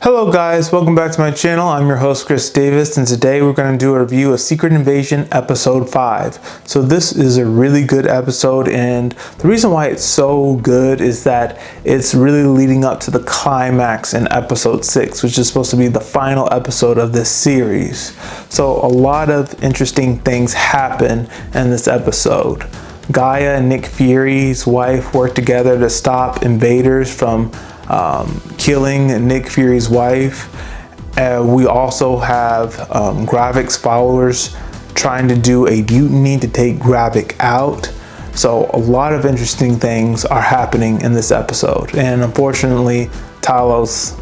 Hello guys, welcome back to my channel. I'm your host Chris Davis, and today we're going to do a review of Secret Invasion episode 5. So this is a really good episode, and the reason why it's so good is that it's really leading up to the climax in episode 6, which is supposed to be the final episode of this series. So a lot of interesting things happen in this episode. Gaia and Nick Fury's wife work together to stop invaders from killing Nick Fury's wife. We also have Gravik's followers trying to do a mutiny to take Gravik out. So a lot of interesting things are happening in this episode, and unfortunately Talos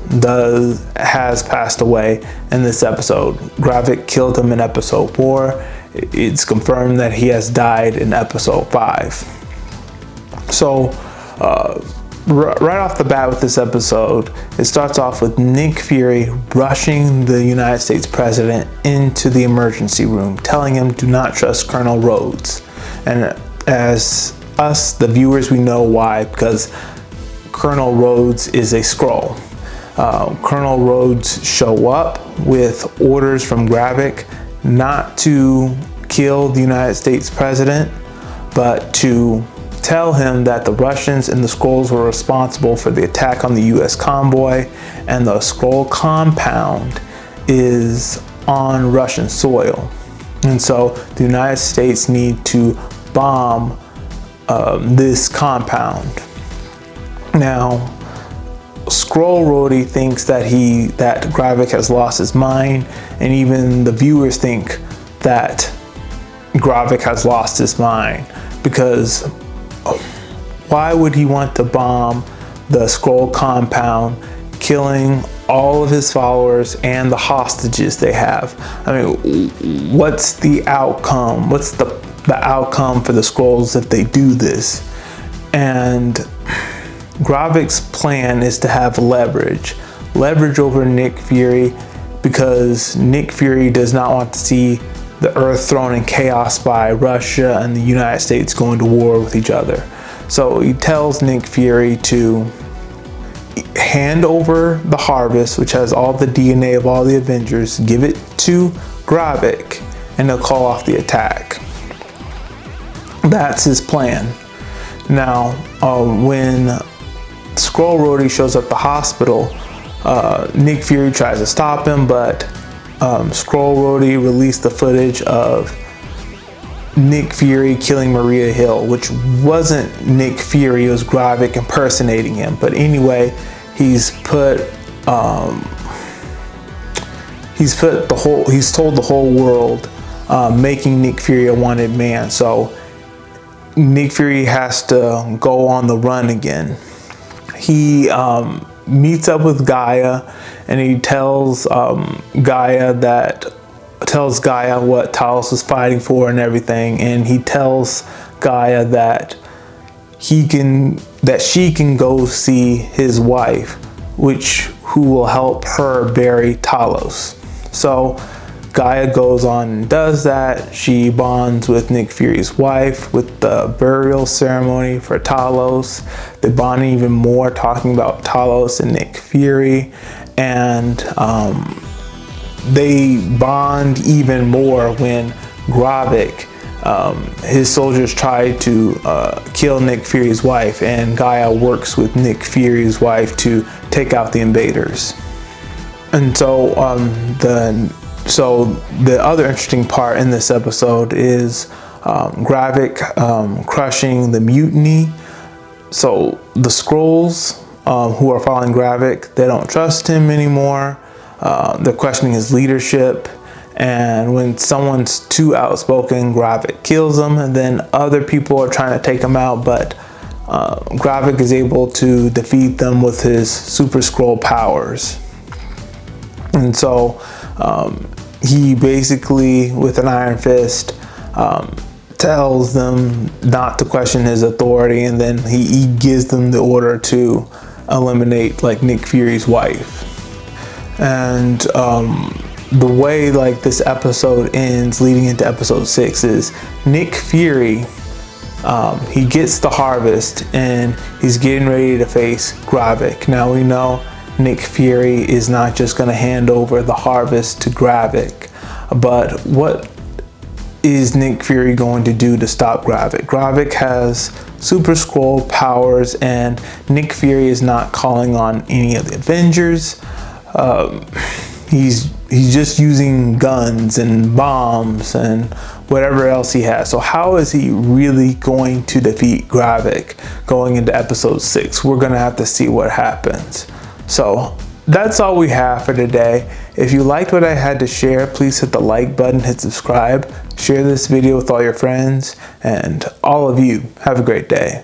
has passed away in this episode. Gravik killed him in episode 4. It's confirmed that he has died in episode 5. So right off the bat with this episode, it starts off with Nick Fury rushing the United States president into the emergency room, telling him do not trust Colonel Rhodes. And as us, the viewers, we know why, because Colonel Rhodes is a Skrull. Colonel Rhodes show up with orders from Gravik not to kill the United States president, but to tell him that the Russians and the Skrulls were responsible for the attack on the US convoy, and the Skrull compound is on Russian soil. And so the United States need to bomb this compound. Now, Skrull Rhodey thinks that Gravik has lost his mind, and even the viewers think that Gravik has lost his mind, because why would he want to bomb the Skrull compound, killing all of his followers and the hostages they have? I mean, what's the outcome? What's the outcome for the Skrulls if they do this? And Gravik's plan is to have leverage over Nick Fury, because Nick Fury does not want to see the Earth thrown in chaos by Russia and the United States going to war with each other. So he tells Nick Fury to hand over the harvest, which has all the DNA of all the Avengers, give it to Gravik, and he'll call off the attack. That's his plan. Now, when Skrull Rhodey shows up at the hospital, Nick Fury tries to stop him, but Skrull Rhodey released the footage of Nick Fury killing Maria Hill, which wasn't Nick Fury, it was Gravik impersonating him. But anyway, he's told the whole world, making Nick Fury a wanted man. So Nick Fury has to go on the run again. He meets up with Gaia, and he tells Gaia what Talos is fighting for and everything, and he tells Gaia that she can go see his wife, who will help her bury Talos. So Gaia goes on and does that. She bonds with Nick Fury's wife with the burial ceremony for Talos. They bond even more, talking about Talos and Nick Fury, and they bond even more when Gravik, his soldiers try to kill Nick Fury's wife, and Gaia works with Nick Fury's wife to take out the invaders. And so the other interesting part in this episode is Gravik crushing the mutiny. So the Skrulls who are following Gravik, they don't trust him anymore. They're questioning his leadership, and when someone's too outspoken, Gravik kills them, and then other people are trying to take him out, but Gravik is able to defeat them with his Super Skrull powers. And so he basically, with an iron fist, tells them not to question his authority, and then he gives them the order to eliminate Nick Fury's wife. And the way this episode ends leading into episode 6 is Nick Fury, he gets the harvest and he's getting ready to face Gravik. Now we know Nick Fury is not just going to hand over the harvest to Gravik, but what is Nick Fury going to do to stop Gravik? Gravik has Super Skrull powers, and Nick Fury is not calling on any of the Avengers. He's just using guns and bombs and whatever else he has. So how is he really going to defeat Gravik going into episode 6? We're gonna have to see what happens. So that's all we have for today. If you liked what I had to share, please hit the like button, hit subscribe, share this video with all your friends, and all of you have a great day.